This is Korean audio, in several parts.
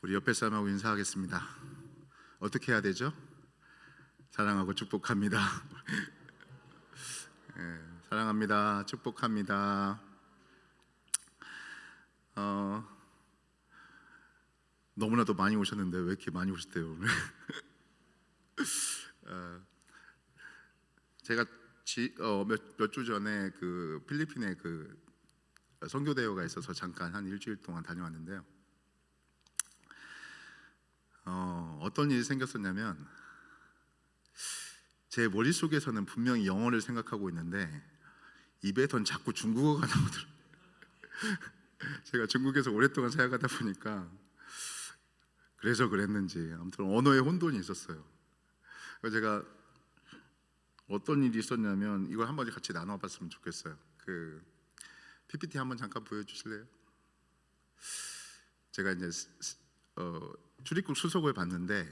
우리 옆에 사람하고 인사하겠습니다. 어떻게 해야 되죠? 사랑하고 축복합니다. 사랑합니다. 축복합니다. 너무나도 많이 오셨는데 왜 이렇게 많이 오셨대요 오늘? 제가 몇 주 전에 그 필리핀에 그 선교 대회가 있어서 잠깐 한 일주일 동안 다녀왔는데요. 어떤 일이 생겼었냐면, 제 머릿속에서는 분명히 영어를 생각하고 있는데 입에선 자꾸 중국어가 나오더라고요. 제가 중국에서 오랫동안 생활하다 보니까 그래서 그랬는지 아무튼 언어의 혼돈이 있었어요. 그래서 제가 어떤 일이 있었냐면, 이걸 한번 같이 나눠봤으면 좋겠어요. 그 PPT 한번 잠깐 보여주실래요? 제가 이제 출입국 수속을 받는데,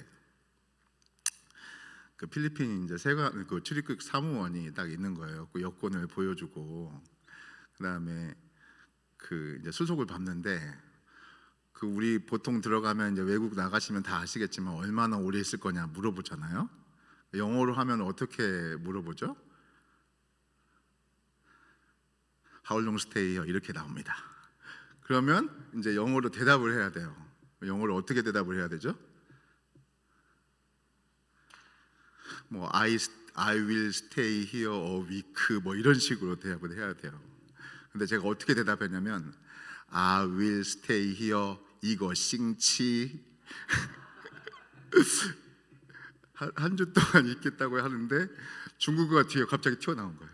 그 필리핀 이제 세관 그 출입국 사무원이 딱 있는 거예요. 그 여권을 보여주고, 그다음에 그 이제 수속을 받는데, 그 우리 보통 들어가면 이제 외국 나가시면 다 아시겠지만 얼마나 오래 있을 거냐 물어보잖아요. 영어로 하면 어떻게 물어보죠? How long stay here? 이렇게 나옵니다. 그러면 이제 영어로 대답을 해야 돼요. 영어로 어떻게 대답을 해야 되죠? 뭐 I will stay here a week 뭐 이런 식으로 대답을 해야 돼요. 근데 제가 어떻게 대답했냐면, I will stay here 이거 싱치 한 주 동안 있겠다고 하는데 중국어가 뒤에 갑자기 튀어나온 거예요.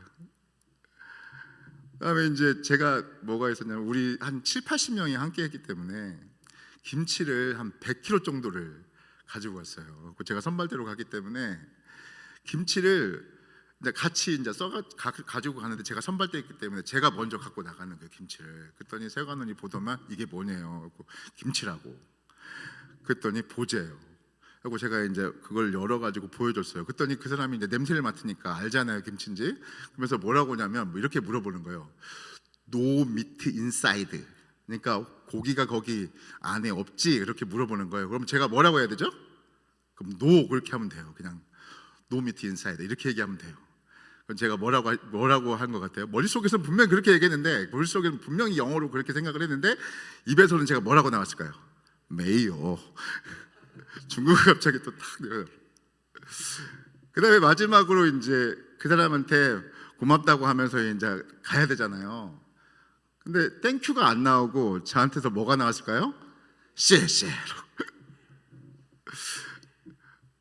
그다음에 이제 제가 뭐가 있었냐면, 우리 한 7, 80명이 함께 했기 때문에 김치를 한 100kg 정도를 가지고 왔어요. 제가 선발대로 가기 때문에 김치를 이제 같이 이제 가지고 가는데, 제가 선발대였기 때문에 제가 먼저 갖고 나가는 거예요, 김치를. 그랬더니 세관원이 보더만 이게 뭐냐요? 김치라고. 그랬더니 보재요. 그리고 제가 이제 그걸 열어가지고 보여줬어요. 그랬더니 그 사람이 이제 냄새를 맡으니까 알잖아요, 김치인지. 그러면서 뭐라고 하냐면, 뭐 이렇게 물어보는 거예요. No meat inside. 그러니까 고기가 거기 안에 없지? 이렇게 물어보는 거예요. 그럼 제가 뭐라고 해야 되죠? 그럼 no 그렇게 하면 돼요. 그냥 No meat inside 이렇게 얘기하면 돼요. 그럼 제가 뭐라고 한 것 같아요? 머릿속에서는 분명히 그렇게 얘기했는데, 머릿속에는 분명히 영어로 그렇게 생각을 했는데, 입에서는 제가 뭐라고 나왔을까요? 메이요. 중국어 갑자기 또 탁 내요. 그 다음에 마지막으로 이제 그 사람한테 고맙다고 하면서 이제 가야 되잖아요. 근데 땡큐가 안 나오고 저한테서 뭐가 나왔을까요? 씨에씨에로.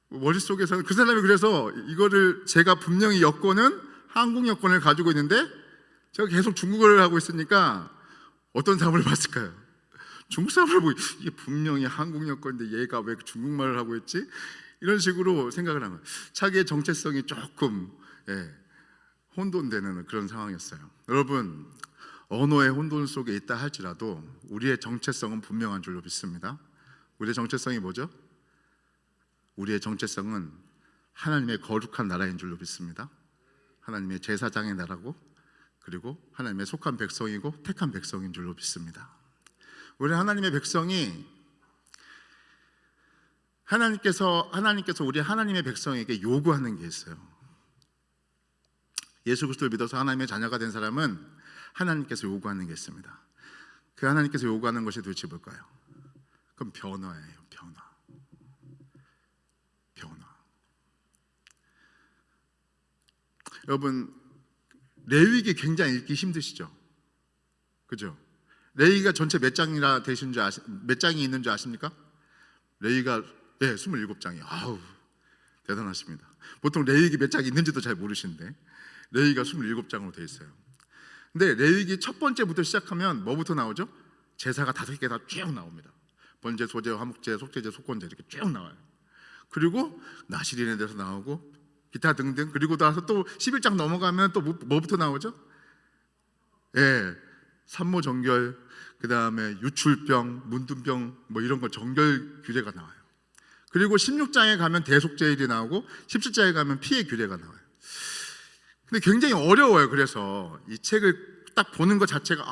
머릿속에서는 그 사람이, 그래서 이거를 제가 분명히 여권은 한국 여권을 가지고 있는데 제가 계속 중국어를 하고 있으니까 어떤 사람을 봤을까요? 중국 사람을 보고, 이게 분명히 한국 여권인데 얘가 왜 중국말을 하고 있지? 이런 식으로 생각을 한 거예요. 자기의 정체성이 조금 혼돈되는 그런 상황이었어요. 여러분, 언어의 혼돈 속에 있다 할지라도 우리의 정체성은 분명한 줄로 믿습니다. 우리의 정체성이 뭐죠? 우리의 정체성은 하나님의 거룩한 나라인 줄로 믿습니다. 하나님의 제사장의 나라고, 그리고 하나님의 속한 백성이고 택한 백성인 줄로 믿습니다. 우리 하나님의 백성이, 하나님께서 우리 하나님의 백성에게 요구하는 게 있어요. 예수 그리스도를 믿어서 하나님의 자녀가 된 사람은 하나님께서 요구하는 게 있습니다. 그 하나님께서 요구하는 것이 도대체 뭘까요? 그럼 변화예요. 변화. 여러분, 레위기 굉장히 읽기 힘드시죠? 그죠? 레위기가 전체 몇 장이나 몇 장이 있는 줄 아십니까? 레위기가 27장이에요. 아우, 대단하십니다. 보통 레위기 몇 장이 있는지도 잘 모르시는데 레위기가 27장으로 되어 있어요. 근데 레위기 첫 번째부터 시작하면 뭐부터 나오죠? 제사가 5개 다 쭉 나옵니다. 번제, 소제, 화목제, 속제제, 속건제 이렇게 쭉 나와요. 그리고 나시린에 대해서 나오고 기타 등등. 그리고 나서 또 11장 넘어가면 또 뭐부터 나오죠? 산모정결, 그 다음에 유출병, 문둥병 뭐 이런 거 정결 규례가 나와요. 그리고 16장에 가면 대속제일이 나오고 17장에 가면 피해 규례가 나와요. 근데 굉장히 어려워요. 그래서 이 책을 딱 보는 것 자체가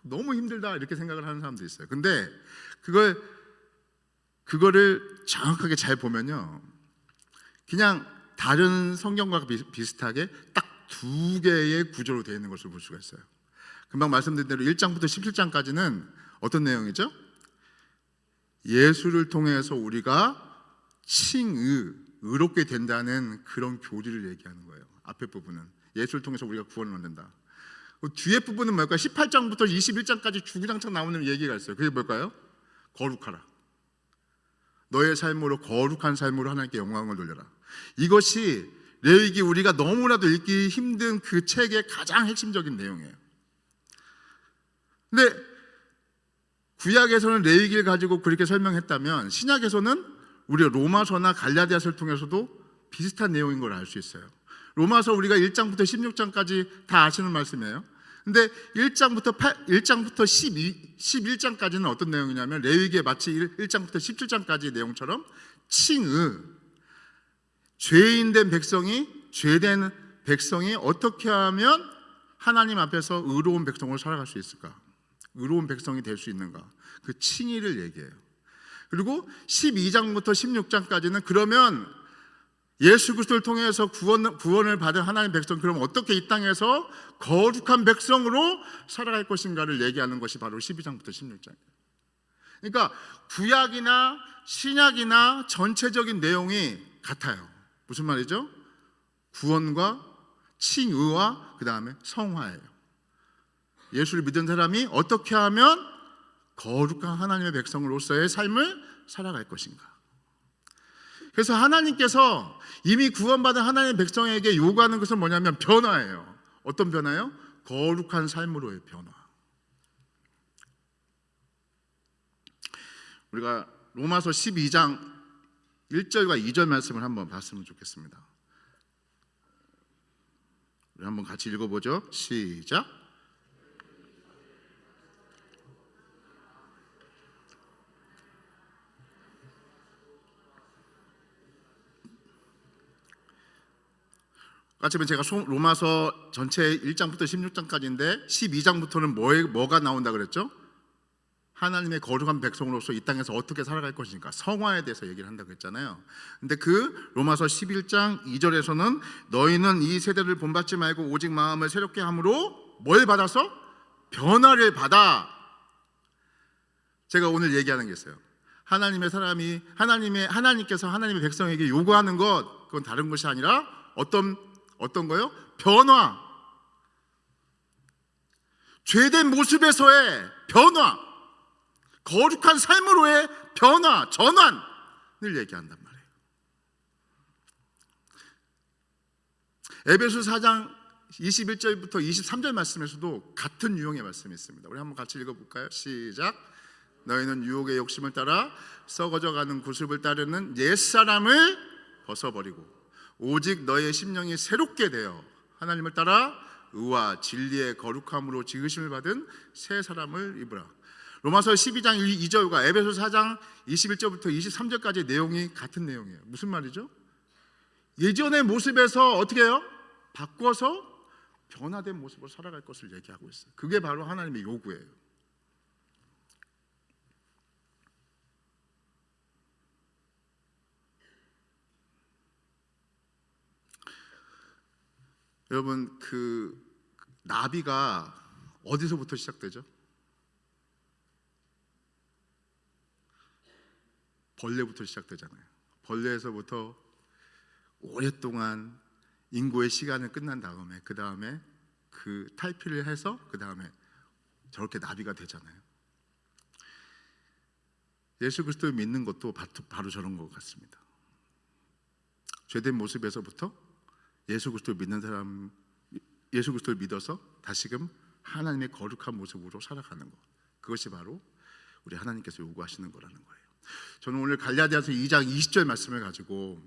너무 힘들다 이렇게 생각을 하는 사람도 있어요. 근데 그걸 그거를 정확하게 잘 보면요, 그냥 다른 성경과 비슷하게 딱 두 개의 구조로 되어 있는 것을 볼 수가 있어요. 금방 말씀드린 대로 1장부터 17장까지는 어떤 내용이죠? 예수를 통해서 우리가 의롭게 된다는 그런 교리를 얘기하는 거예요. 앞에 부분은 예수를 통해서 우리가 구원을 얻는다. 뒤에 부분은 뭘까요? 18장부터 21장까지 주구장창 나오는 얘기가 있어요. 그게 뭘까요? 거룩하라. 너의 삶으로 거룩한 삶으로 하나님께 영광을 돌려라. 이것이 레위기 우리가 너무나도 읽기 힘든 그 책의 가장 핵심적인 내용이에요. 근데 구약에서는 레위기를 가지고 그렇게 설명했다면 신약에서는 우리가 로마서나 갈라디아서를 통해서도 비슷한 내용인 걸 알 수 있어요. 로마서 우리가 1장부터 16장까지 다 아시는 말씀이에요. 근데 1장부터 11장까지는 어떤 내용이냐면 레위기의 마치 1장부터 17장까지의 내용처럼 죄인된 백성이, 죄된 백성이 어떻게 하면 하나님 앞에서 의로운 백성으로 살아갈 수 있을까? 의로운 백성이 될 수 있는가? 그 칭의를 얘기해요. 그리고 12장부터 16장까지는 그러면 예수 그리스도를 통해서 구원을 받은 하나님 백성, 그럼 어떻게 이 땅에서 거룩한 백성으로 살아갈 것인가를 얘기하는 것이 바로 12장부터 16장이에요. 그러니까 구약이나 신약이나 전체적인 내용이 같아요. 무슨 말이죠? 구원과 칭의와 그 다음에 성화예요. 예수를 믿은 사람이 어떻게 하면 거룩한 하나님의 백성으로서의 삶을 살아갈 것인가. 그래서 하나님께서 이미 구원받은 하나님의 백성에게 요구하는 것은 뭐냐면 변화예요. 어떤 변화요? 거룩한 삶으로의 변화. 우리가 로마서 12장 1절과 2절 말씀을 한번 봤으면 좋겠습니다. 우리 한번 같이 읽어보죠. 시작. 같이 보면 제가 로마서 전체 1장부터 16장까지인데 12장부터는 뭐가 나온다 그랬죠? 하나님의 거룩한 백성으로서 이 땅에서 어떻게 살아갈 것인가, 성화에 대해서 얘기를 한다고 했잖아요. 근데 그 로마서 11장 2절에서는 너희는 이 세대를 본받지 말고 오직 마음을 새롭게 함으로 뭘 받아서? 변화를 받아. 제가 오늘 얘기하는 게 있어요. 하나님께서 하나님의 백성에게 요구하는 것, 그건 다른 것이 아니라 어떤 거요? 변화. 죄된 모습에서의 변화, 거룩한 삶으로의 변화, 전환을 얘기한단 말이에요. 에베소 4장 21절부터 23절 말씀에서도 같은 유형의 말씀이 있습니다. 우리 한번 같이 읽어볼까요? 시작. 너희는 유혹의 욕심을 따라 썩어져가는 구습을 따르는 옛사람을 벗어버리고 오직 너의 심령이 새롭게 되어 하나님을 따라 의와 진리의 거룩함으로 지으심을 받은 새 사람을 입으라. 로마서 12장 2절과 에베소 4장 21절부터 23절까지의 내용이 같은 내용이에요. 무슨 말이죠? 예전의 모습에서 어떻게 해요? 바꿔서 변화된 모습으로 살아갈 것을 얘기하고 있어요. 그게 바로 하나님의 요구예요. 여러분, 그 나비가 어디서부터 시작되죠? 벌레부터 시작되잖아요. 벌레에서부터 오랫동안 인고의 시간을 끝난 다음에 그 다음에 그 탈피를 해서 그 다음에 저렇게 나비가 되잖아요. 예수 그리스도를 믿는 것도 바로 저런 것 같습니다. 죄된 모습에서부터 예수 그리스도를 믿는 사람, 예수 그리스도를 믿어서 다시금 하나님의 거룩한 모습으로 살아가는 것, 그것이 바로 우리 하나님께서 요구하시는 거라는 거예요. 저는 오늘 갈라디아서 2장 20절 말씀을 가지고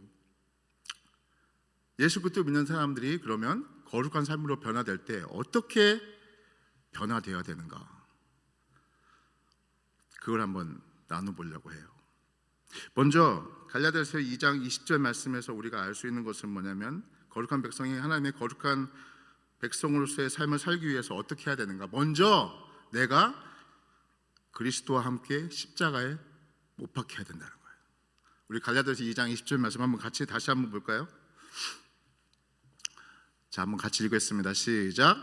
예수 그리스도 믿는 사람들이 그러면 거룩한 삶으로 변화될 때 어떻게 변화되어야 되는가, 그걸 한번 나눠보려고 해요. 먼저 갈라디아서 2장 20절 말씀에서 우리가 알 수 있는 것은 뭐냐면 거룩한 백성이 하나님의 거룩한 백성으로서의 삶을 살기 위해서 어떻게 해야 되는가. 먼저 내가 그리스도와 함께 십자가에 못 박혀야 된다는 거예요. 우리 갈라디아서 2장 20절 말씀 한번 같이 다시 한번 볼까요? 자, 한번 같이 읽겠습니다. 시작.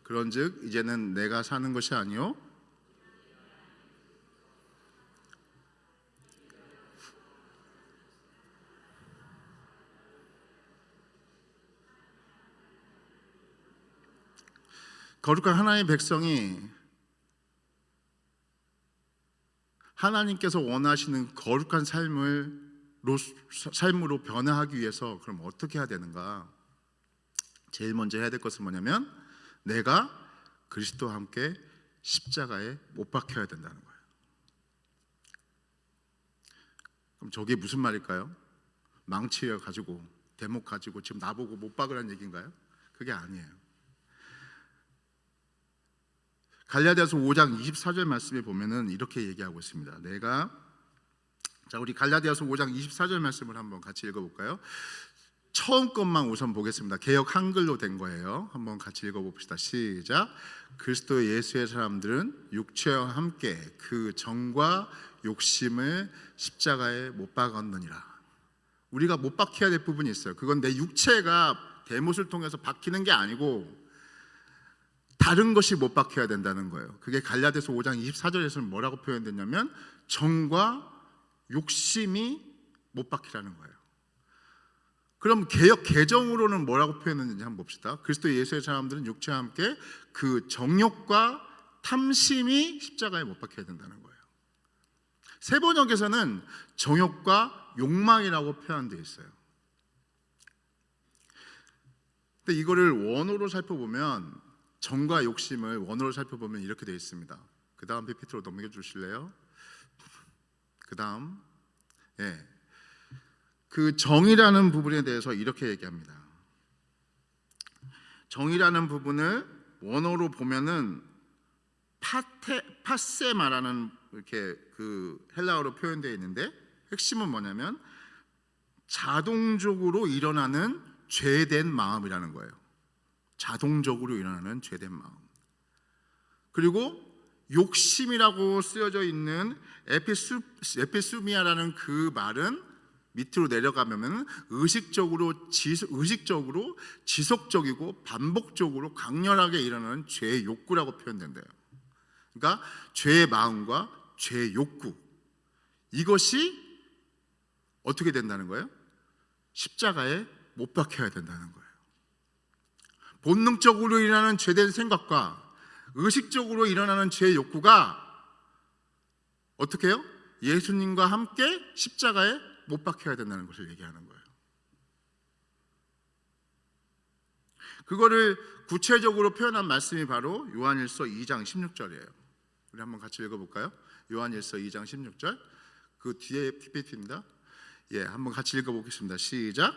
그런즉 이제는 내가 사는 것이 아니요 거룩한 하나님의 백성이 하나님께서 원하시는 거룩한 삶으로 변화하기 위해서 그럼 어떻게 해야 되는가? 제일 먼저 해야 될 것은 뭐냐면 내가 그리스도와 함께 십자가에 못 박혀야 된다는 거예요. 그럼 저게 무슨 말일까요? 망치 가지고 대목 가지고 지금 나보고 못 박으라는 얘기인가요? 그게 아니에요. 갈라디아서 5장 24절 말씀에 보면은 이렇게 얘기하고 있습니다. 우리 갈라디아서 5장 24절 말씀을 한번 같이 읽어볼까요? 처음 것만 우선 보겠습니다. 개역 한글로 된 거예요. 한번 같이 읽어봅시다. 시작. 그리스도 예수의 사람들은 육체와 함께 그 정과 욕심을 십자가에 못 박았느니라. 우리가 못 박혀야 될 부분이 있어요. 그건 내 육체가 대못을 통해서 박히는 게 아니고 다른 것이 못 박혀야 된다는 거예요. 그게 갈라디아서 5장 24절에서는 뭐라고 표현됐냐면 정과 욕심이 못 박히라는 거예요. 그럼 개역 개정으로는 뭐라고 표현했는지 한번 봅시다. 그리스도 예수의 사람들은 육체와 함께 그 정욕과 탐심이 십자가에 못 박혀야 된다는 거예요. 세번역에서는 정욕과 욕망이라고 표현되어 있어요. 근데 이거를 원어로 살펴보면 정과 욕심을 원어로 살펴보면 이렇게 되어 있습니다. 그 다음 PPT로 넘겨주실래요? 그 다음 그 정이라는 부분에 대해서 이렇게 얘기합니다. 정이라는 부분을 원어로 보면은 파세마라는 이렇게 그 헬라어로 표현되어 있는데 핵심은 뭐냐면 자동적으로 일어나는 죄된 마음이라는 거예요. 자동적으로 일어나는 죄된 마음. 그리고 욕심이라고 쓰여져 있는 에피수미아라는 그 말은 밑으로 내려가면 의식적으로 지속적이고 반복적으로 강렬하게 일어나는 죄의 욕구라고 표현된대요. 그러니까 죄의 마음과 죄의 욕구, 이것이 어떻게 된다는 거예요? 십자가에 못 박혀야 된다는 거예요. 본능적으로 일어나는 죄된 생각과 의식적으로 일어나는 죄의 욕구가 어떻게 해요? 예수님과 함께 십자가에 못 박혀야 된다는 것을 얘기하는 거예요. 그거를 구체적으로 표현한 말씀이 바로 요한일서 2장 16절이에요. 우리 한번 같이 읽어볼까요? 요한일서 2장 16절. 그 뒤에 PPT입니다. 한번 같이 읽어보겠습니다. 시작.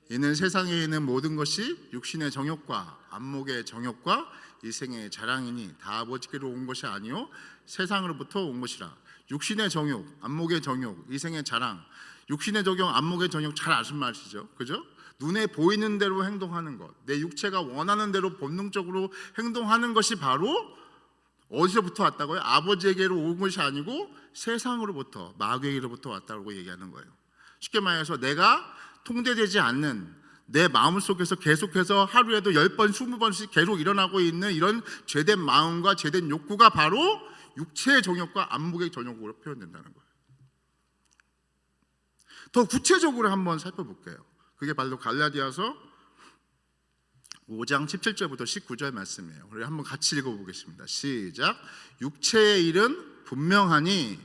이는 세상에 있는 모든 것이 육신의 정욕과 안목의 정욕과 이 생의 자랑이니 다 아버지께로 온 것이 아니요 세상으로부터 온 것이라. 육신의 정욕, 안목의 정욕, 이 생의 자랑. 육신의 정욕, 안목의 정욕 잘 아시는 말이죠, 그죠? 눈에 보이는 대로 행동하는 것, 내 육체가 원하는 대로 본능적으로 행동하는 것이 바로 어디서부터 왔다고요? 아버지에게로 온 것이 아니고 세상으로부터, 마귀에게로부터 왔다고 얘기하는 거예요. 쉽게 말해서 내가 통제되지 않는 내 마음속에서 계속해서 하루에도 10번, 20번씩 계속 일어나고 있는 이런 죄된 마음과 죄된 욕구가 바로 육체의 정욕과 안목의 정욕으로 표현된다는 거예요. 더 구체적으로 한번 살펴볼게요. 그게 바로 갈라디아서 5장 17절부터 19절 말씀이에요. 우리 한번 같이 읽어보겠습니다. 시작. 육체의 일은 분명하니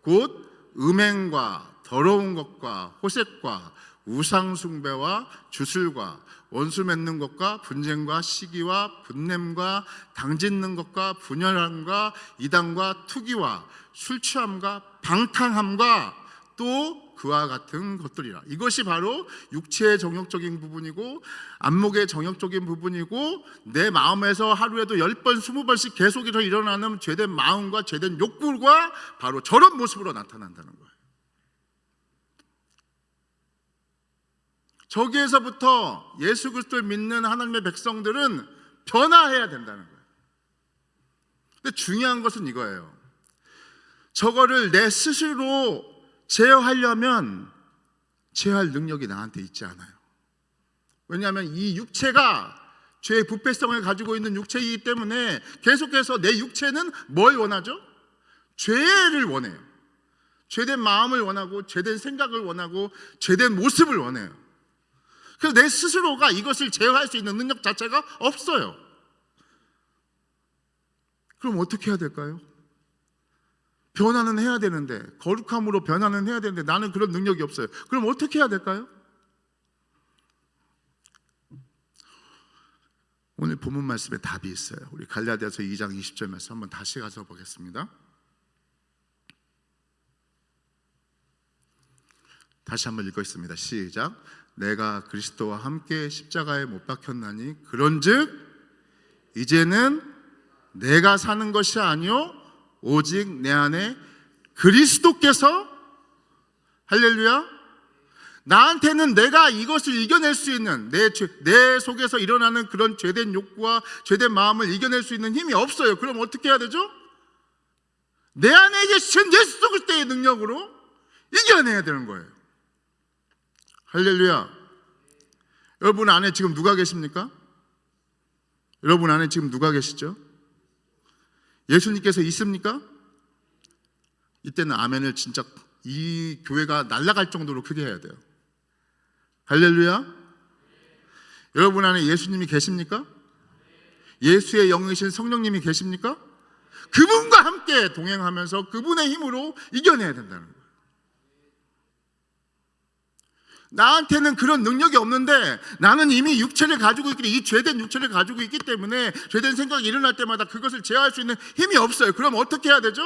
곧 음행과 더러운 것과 호색과 우상숭배와 주술과 원수 맺는 것과 분쟁과 시기와 분냄과 당짓는 것과 분열함과 이단과 투기와 술취함과 방탕함과 또 그와 같은 것들이라. 이것이 바로 육체의 정욕적인 부분이고 안목의 정욕적인 부분이고 내 마음에서 하루에도 10번, 20번씩 계속해서 일어나는 죄된 마음과 죄된 욕구가 바로 저런 모습으로 나타난다는 거예요. 저기에서부터 예수 그리스도를 믿는 하나님의 백성들은 변화해야 된다는 거예요. 근데 중요한 것은 이거예요. 저거를 내 스스로 제어하려면 제어할 능력이 나한테 있지 않아요. 왜냐하면 이 육체가 죄의 부패성을 가지고 있는 육체이기 때문에 계속해서 내 육체는 뭘 원하죠? 죄를 원해요. 죄된 마음을 원하고, 죄된 생각을 원하고, 죄된 모습을 원해요. 그래서 내 스스로가 이것을 제어할 수 있는 능력 자체가 없어요. 그럼 어떻게 해야 될까요? 변화는 해야 되는데, 거룩함으로 변화는 해야 되는데 나는 그런 능력이 없어요. 그럼 어떻게 해야 될까요? 오늘 본문 말씀에 답이 있어요. 우리 갈라디아서 2장 20절 말씀 한번 다시 가서 보겠습니다. 다시 한번 읽겠습니다. 시작. 내가 그리스도와 함께 십자가에 못 박혔나니 그런즉 이제는 내가 사는 것이 아니요 오직 내 안에 그리스도께서, 할렐루야, 나한테는 내가 이것을 이겨낼 수 있는, 내 속에서 일어나는 그런 죄된 욕구와 죄된 마음을 이겨낼 수 있는 힘이 없어요. 그럼 어떻게 해야 되죠? 내 안에 계신 예수 그리스도의 능력으로 이겨내야 되는 거예요. 할렐루야. 여러분 안에 지금 누가 계십니까? 여러분 안에 지금 누가 계시죠? 예수님께서 있습니까? 이때는 아멘을 진짜 이 교회가 날아갈 정도로 크게 해야 돼요. 할렐루야. 여러분 안에 예수님이 계십니까? 예수의 영이신 성령님이 계십니까? 그분과 함께 동행하면서 그분의 힘으로 이겨내야 된다는 거예요. 나한테는 그런 능력이 없는데 나는 이미 육체를 가지고 있기, 이 죄된 육체를 가지고 있기 때문에 죄된 생각이 일어날 때마다 그것을 제어할 수 있는 힘이 없어요. 그럼 어떻게 해야 되죠?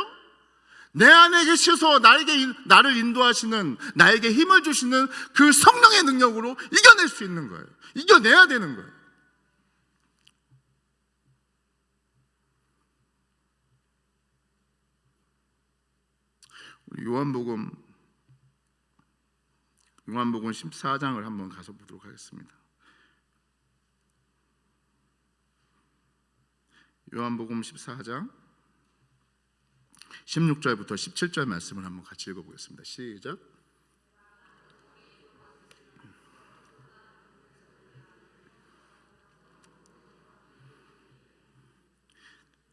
내 안에 계셔서 나를 인도하시는, 나에게 힘을 주시는 그 성령의 능력으로 이겨낼 수 있는 거예요. 이겨내야 되는 거예요. 우리 요한복음 14장을 한번 가서 보도록 하겠습니다. 요한복음 14장 16절부터 17절 말씀을 한번 같이 읽어보겠습니다. 시작.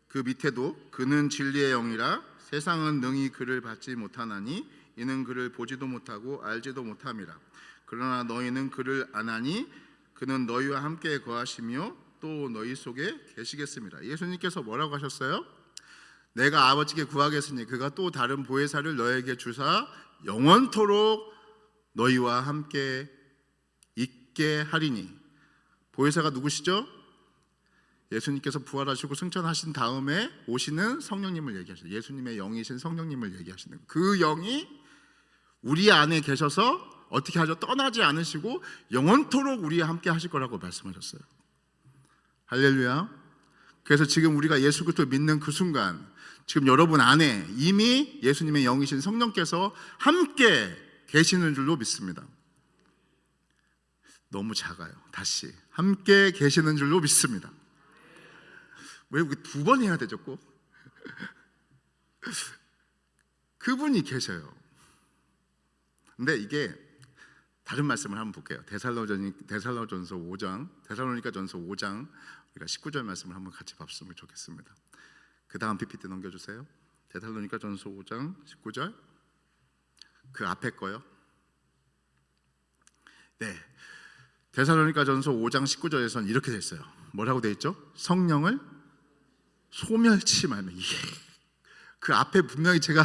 그 밑에도 그는 진리의 영이라 세상은 능히 그를 받지 못하나니 이는 그를 보지도 못하고 알지도 못함이라. 그러나 너희는 그를 아나니 그는 너희와 함께 거하시며 또 너희 속에 계시겠습니다. 예수님께서 뭐라고 하셨어요? 내가 아버지께 구하겠으니 그가 또 다른 보혜사를 너에게 주사 영원토록 너희와 함께 있게 하리니. 보혜사가 누구시죠? 예수님께서 부활하시고 승천하신 다음에 오시는 성령님을 얘기하시죠. 예수님의 영이신 성령님을 얘기하시는 거예요. 그 영이 우리 안에 계셔서 어떻게 하죠? 떠나지 않으시고 영원토록 우리와 함께 하실 거라고 말씀하셨어요. 할렐루야. 그래서 지금 우리가 예수 그리스도를 믿는 그 순간 지금 여러분 안에 이미 예수님의 영이신 성령께서 함께 계시는 줄로 믿습니다. 너무 작아요. 다시 함께 계시는 줄로 믿습니다. 왜 두 번 해야 되죠? 꼭 그분이 계셔요. 근데 이게 다른 말씀을 한번 볼게요. 데살로니가전서 5장 우리가 19절 말씀을 한번 같이 봤으면 좋겠습니다. 그 다음 PPT 넘겨주세요. 데살로니가전서 5장 19절. 그 앞에 거요. 네, 데살로니가전서 5장 19절에서는 이렇게 돼 있어요. 뭐라고 돼 있죠? 성령을 소멸치 말며. 그 앞에 분명히 제가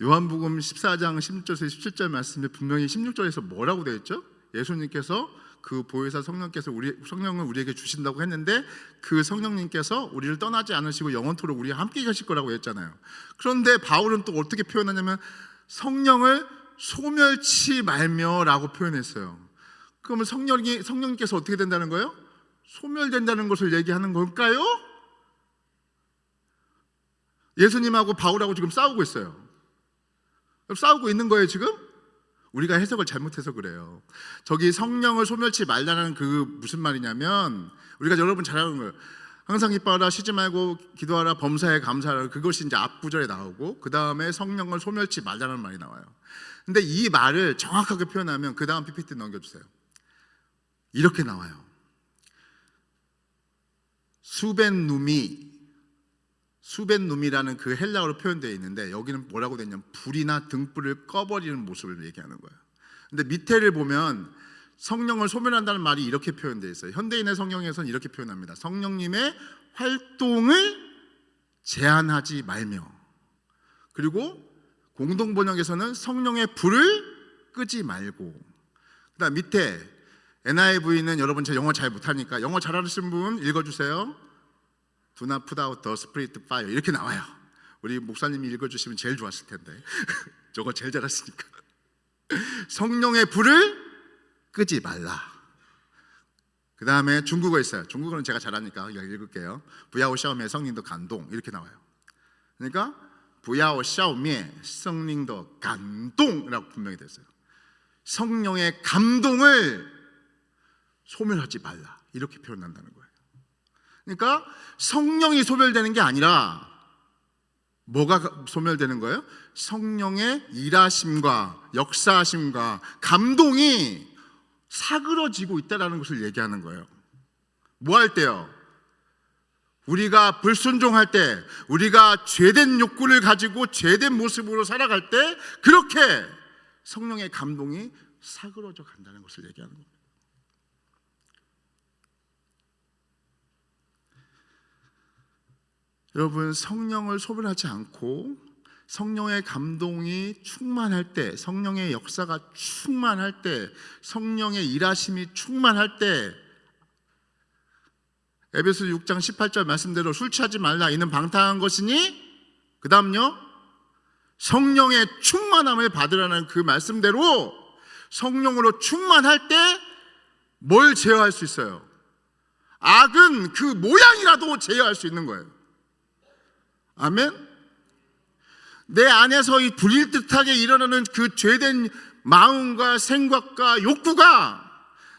요한복음 14장 16절에서 17절 말씀에 분명히 16절에서 뭐라고 되어 있죠? 예수님께서 그 보혜사 성령께서 성령을 우리에게 주신다고 했는데 그 성령님께서 우리를 떠나지 않으시고 영원토록 우리와 함께 계실 거라고 했잖아요. 그런데 바울은 또 어떻게 표현하냐면 성령을 소멸치 말며라고 표현했어요. 그러면 성령님께서 어떻게 된다는 거예요? 소멸된다는 것을 얘기하는 걸까요? 예수님하고 바울하고 지금 싸우고 있어요. 싸우고 있는 거예요 지금? 우리가 해석을 잘못해서 그래요. 저기 성령을 소멸치 말라는 그 무슨 말이냐면 우리가 여러분 잘 아는 거예요. 항상 기뻐하라, 쉬지 말고 기도하라, 범사에 감사하라. 그것이 이제 앞구절에 나오고 그 다음에 성령을 소멸치 말라는 말이 나와요. 근데 이 말을 정확하게 표현하면 그 다음 PPT 넘겨주세요. 이렇게 나와요. 수벤누미라는 그 헬라어로 표현되어 있는데 여기는 뭐라고 되어 있냐면 불이나 등불을 꺼버리는 모습을 얘기하는 거예요. 근데 밑에를 보면 성령을 소멸한다는 말이 이렇게 표현되어 있어요. 현대인의 성경에서는 이렇게 표현합니다. 성령님의 활동을 제한하지 말며. 그리고 공동번역에서는 성령의 불을 끄지 말고. 그다음 밑에 NIV는 여러분 제가 영어 잘 못하니까 영어 잘하시는 분 읽어주세요. Do not put out the spirit fire 이렇게 나와요. 우리 목사님이 읽어주시면 제일 좋았을 텐데 저거 제일 잘하시니까. 성령의 불을 끄지 말라. 그 다음에 중국어 있어요. 중국어는 제가 잘하니까 읽을게요. 부야오 샤오미에 성령도 감동 이렇게 나와요. 그러니까 부야오 샤오미에 성령도 감동이라고 분명히 됐어요. 성령의 감동을 소멸하지 말라 이렇게 표현한다는 거예요. 그러니까 성령이 소멸되는 게 아니라 뭐가 소멸되는 거예요? 성령의 일하심과 역사하심과 감동이 사그러지고 있다는 것을 얘기하는 거예요. 뭐 할 때요? 우리가 불순종할 때, 우리가 죄된 욕구를 가지고 죄된 모습으로 살아갈 때 그렇게 성령의 감동이 사그러져 간다는 것을 얘기하는 겁니다. 여러분, 성령을 소멸하지 않고 성령의 감동이 충만할 때, 성령의 역사가 충만할 때, 성령의 일하심이 충만할 때, 에베소 6장 18절 말씀대로 술 취하지 말라 이는 방탕한 것이니, 그 다음요 성령의 충만함을 받으라는 그 말씀대로 성령으로 충만할 때 뭘 제어할 수 있어요? 악은 그 모양이라도 제어할 수 있는 거예요. 아멘. 내 안에서 이 불일듯하게 일어나는 그 죄된 마음과 생각과 욕구가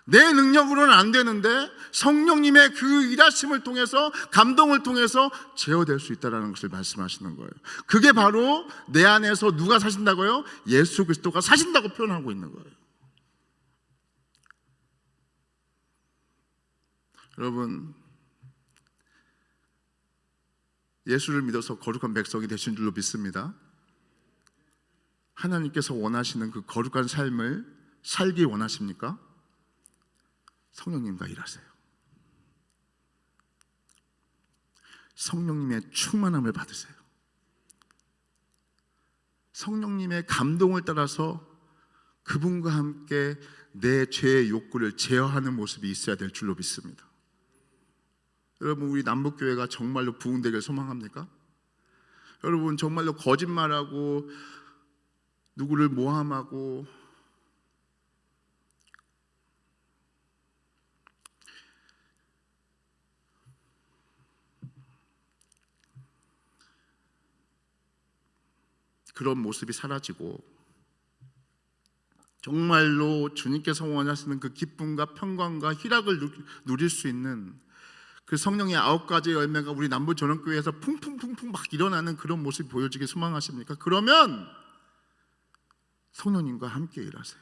내 능력으로는 안 되는데 성령님의 그 일하심을 통해서, 감동을 통해서 제어될 수 있다는 것을 말씀하시는 거예요. 그게 바로 내 안에서 누가 사신다고요? 예수 그리스도가 사신다고 표현하고 있는 거예요. 여러분, 예수를 믿어서 거룩한 백성이 되신 줄로 믿습니다. 하나님께서 원하시는 그 거룩한 삶을 살기 원하십니까? 성령님과 일하세요. 성령님의 충만함을 받으세요. 성령님의 감동을 따라서 그분과 함께 내 죄의 욕구를 제어하는 모습이 있어야 될 줄로 믿습니다. 여러분, 우리 남북교회가 정말로 부흥되길 소망합니까? 여러분, 정말로 거짓말하고 누구를 모함하고 그런 모습이 사라지고 정말로 주님께서 원하시는 그 기쁨과 평강과 희락을 누릴 수 있는 그 성령의 9가지 열매가 우리 남부전원교회에서 풍풍풍풍 막 일어나는 그런 모습이 보여지길 소망하십니까? 그러면 성령님과 함께 일하세요.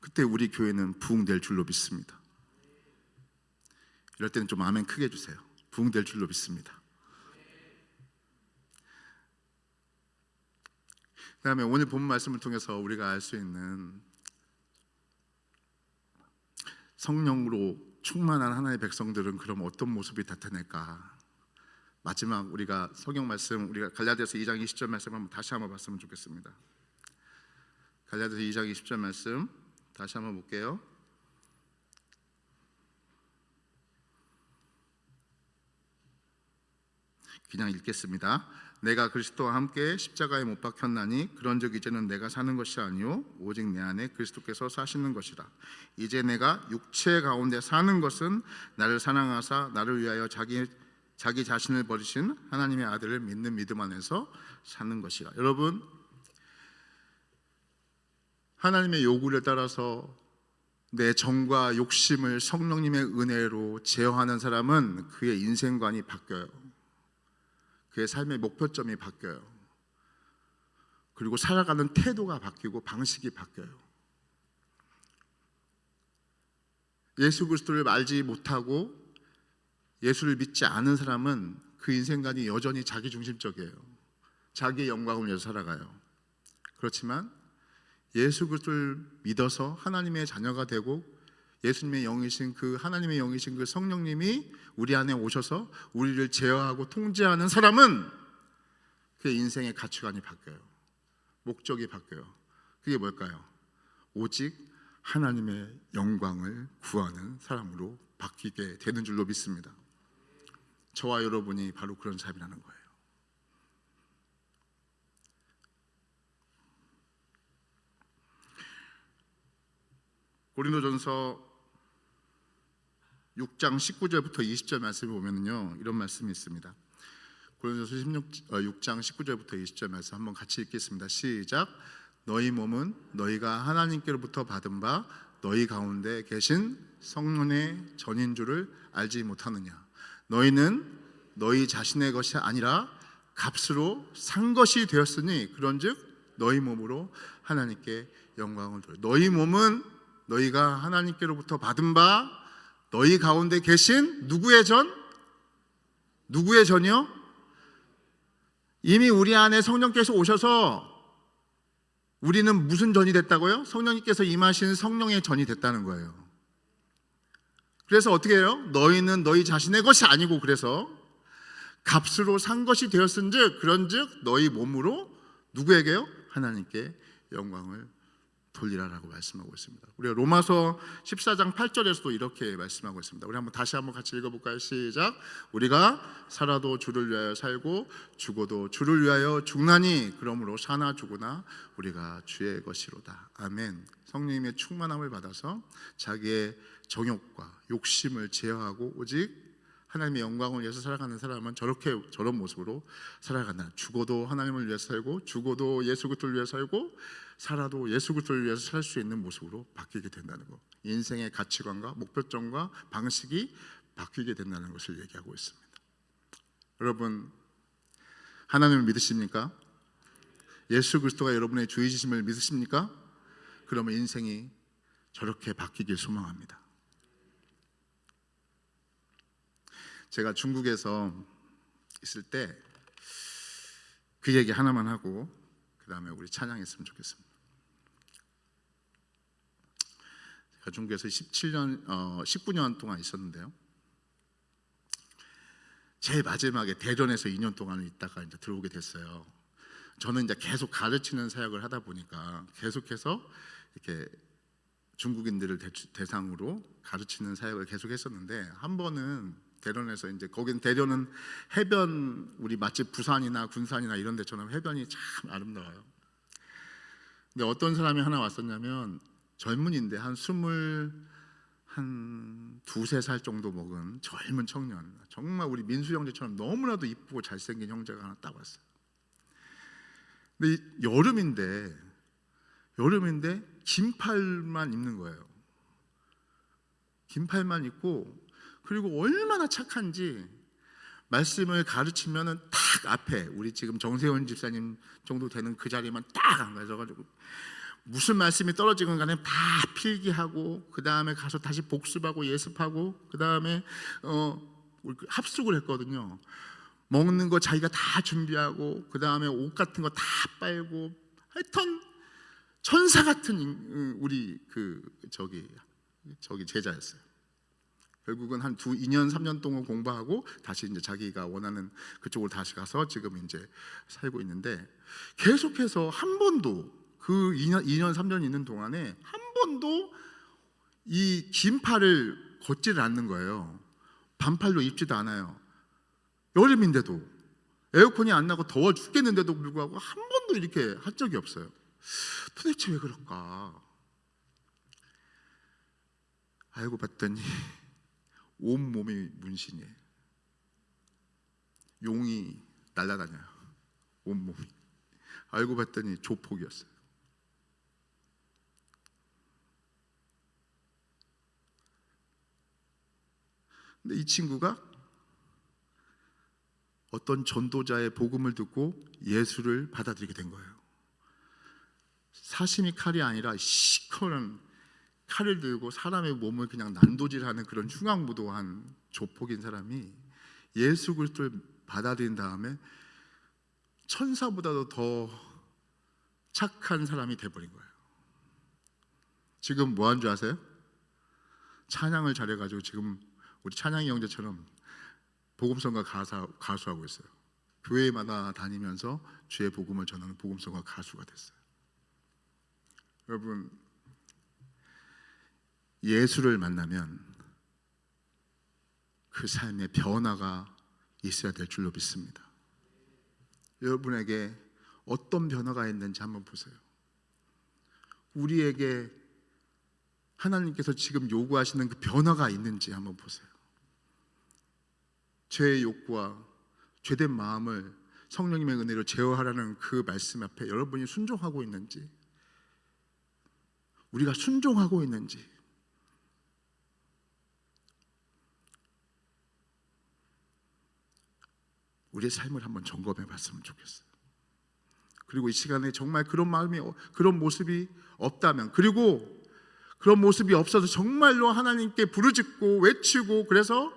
그때 우리 교회는 부흥될 줄로 믿습니다. 이럴 때는 좀 아멘 크게 해주세요. 부흥될 줄로 믿습니다. 그 다음에 오늘 본 말씀을 통해서 우리가 알 수 있는 성령으로 충만한 하나님의 백성들은 그럼 어떤 모습이 나타낼까? 마지막 우리가 성경 말씀, 우리가 갈라디아서 2장 20절 말씀 한번 다시 한번 봤으면 좋겠습니다. 갈라디아서 2장 20절 말씀 다시 한번 볼게요. 그냥 읽겠습니다. 내가 그리스도와 함께 십자가에 못 박혔나니 그런즉 이제는 내가 사는 것이 아니요 오직 내 안에 그리스도께서 사시는 것이라. 이제 내가 육체 가운데 사는 것은 나를 사랑하사 나를 위하여 자기 자신을 버리신 하나님의 아들을 믿는 믿음 안에서 사는 것이라. 여러분, 하나님의 요구를 따라서 내 정과 욕심을 성령님의 은혜로 제어하는 사람은 그의 인생관이 바뀌어요. 그의 삶의 목표점이 바뀌어요. 그리고 살아가는 태도가 바뀌고 방식이 바뀌어요. 예수 그리스도를 알지 못하고 예수를 믿지 않은 사람은 그 인생관이 여전히 자기중심적이에요. 자기의 영광을 위해서 살아가요. 그렇지만 예수 그리스도를 믿어서 하나님의 자녀가 되고 예수님의 영이신 그 하나님의 영이신 그 성령님이 우리 안에 오셔서 우리를 제어하고 통제하는 사람은 그의 인생의 가치관이 바뀌어요. 목적이 바뀌어요. 그게 뭘까요? 오직 하나님의 영광을 구하는 사람으로 바뀌게 되는 줄로 믿습니다. 저와 여러분이 바로 그런 삶이라는 거예요. 고린도전서 6장 19절부터 20절 말씀을 보면요, 이런 말씀이 있습니다. 고린도전서 6장 19절부터 20절 말씀 한번 같이 읽겠습니다. 시작. 너희 몸은 너희가 하나님께로부터 받은 바 너희 가운데 계신 성령의 전인 줄을 알지 못하느냐. 너희는 너희 자신의 것이 아니라 값으로 산 것이 되었으니 그런즉 너희 몸으로 하나님께 영광을 돌려. 너희 몸은 너희가 하나님께로부터 받은 바 너희 가운데 계신 누구의 전? 누구의 전이요? 이미 우리 안에 성령께서 오셔서 우리는 무슨 전이 됐다고요? 성령님께서 임하신 성령의 전이 됐다는 거예요. 그래서 어떻게 해요? 너희는 너희 자신의 것이 아니고 그래서 값으로 산 것이 되었은즉 그런즉 너희 몸으로 누구에게요? 하나님께 영광을 돌리라라고 말씀하고 있습니다. 우리가 로마서 14장 8절에서도 이렇게 말씀하고 있습니다. 우리 다시 한번 같이 읽어볼까요? 시작. 우리가 살아도 주를 위하여 살고 죽어도 주를 위하여 죽나니 그러므로 사나 죽으나 우리가 주의 것이로다. 아멘. 성령님의 충만함을 받아서 자기의 정욕과 욕심을 제어하고 오직 하나님의 영광을 위해서 살아가는 사람은 저런 모습으로 살아간다. 죽어도 하나님을 위해서 살고 죽어도 예수 그리스도를 위해서 살고 살아도 예수 그리스도를 위해서 살 수 있는 모습으로 바뀌게 된다는 것. 인생의 가치관과 목표점과 방식이 바뀌게 된다는 것을 얘기하고 있습니다. 여러분, 하나님을 믿으십니까? 예수 그리스도가 여러분의 주이시심을 믿으십니까? 그러면 인생이 저렇게 바뀌길 소망합니다. 제가 중국에서 있을 때 그 얘기 하나만 하고 그 다음에 우리 찬양했으면 좋겠습니다. 제가 중국에서 19년 동안 있었는데요. 제일 마지막에 대전에서 2년 동안 있다가 이제 들어오게 됐어요. 저는 이제 계속 가르치는 사역을 하다 보니까 계속해서 이렇게 중국인들을 대상으로 가르치는 사역을 계속 했었는데 한 번은 대련에서 이제 거긴 대련은 해변 우리 마치 부산이나 군산이나 이런 데처럼 해변이 참 아름다워요. 근데 어떤 사람이 하나 왔었냐면 젊은이인데 한 두세 살 정도 먹은 젊은 청년, 정말 우리 민수 형제처럼 너무나도 이쁘고 잘생긴 형제가 하나 딱 왔어요. 근데 여름인데 긴팔만 입는 거예요. 긴팔만 입고 그리고 얼마나 착한지 말씀을 가르치면은 딱 앞에 우리 지금 정세훈 집사님 정도 되는 그 자리만 딱 앉아가지고 무슨 말씀이 떨어지건 간에 다 필기하고 그 다음에 가서 다시 복습하고 예습하고 그 다음에 합숙을 했거든요. 먹는 거 자기가 다 준비하고 그 다음에 옷 같은 거 다 빨고 하여튼 천사 같은 우리 저기 제자였어요. 결국은 한 2년 3년 동안 공부하고 다시 이제 자기가 원하는 그쪽으로 다시 가서 지금 이제 살고 있는데 계속해서 한 번도 그 2년 3년 있는 동안에 한 번도 이 긴팔을 걷지를 않는 거예요. 반팔로 입지도 않아요. 여름인데도 에어컨이 안 나고 더워 죽겠는데도 불구하고 한 번도 이렇게 한 적이 없어요. 도대체 왜 그럴까? 알고 봤더니 온몸이 문신이에요. 용이 날아다녀요. 온몸이. 알고 봤더니 조폭이었어요. 근데 이 친구가 어떤 전도자의 복음을 듣고 예수를 받아들이게 된 거예요. 사시미 칼이 아니라 시커먼 칼을 들고 사람의 몸을 그냥 난도질하는 그런 흉악무도한 조폭인 사람이 예수 그리스도를 받아들인 다음에 천사보다도 더 착한 사람이 돼버린 거예요. 지금 뭐 한 줄 아세요? 찬양을 잘해가지고 지금 우리 찬양이 형제처럼 복음성가 가수하고 있어요. 교회마다 다니면서 주의 복음을 전하는 복음성가 가수가 됐어요. 여러분, 예수를 만나면 그 삶에 변화가 있어야 될 줄로 믿습니다. 여러분에게 어떤 변화가 있는지 한번 보세요. 우리에게 하나님께서 지금 요구하시는 그 변화가 있는지 한번 보세요. 죄의 욕구와 죄된 마음을 성령님의 은혜로 제어하라는 그 말씀 앞에 여러분이 순종하고 있는지, 우리가 순종하고 있는지, 우리의 삶을 한번 점검해 봤으면 좋겠어요. 그리고 이 시간에 정말 그런 마음이, 그런 모습이 없다면, 그리고 그런 모습이 없어서 정말로 하나님께 부르짖고 외치고, 그래서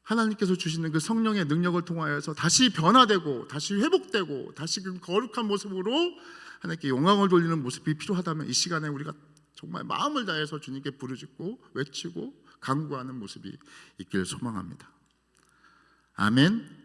하나님께서 주시는 그 성령의 능력을 통하여서 다시 변화되고 다시 회복되고 다시 그 거룩한 모습으로 하나님께 영광을 돌리는 모습이 필요하다면, 이 시간에 우리가 정말 마음을 다해서 주님께 부르짖고 외치고 간구하는 모습이 있기를 소망합니다. 아멘.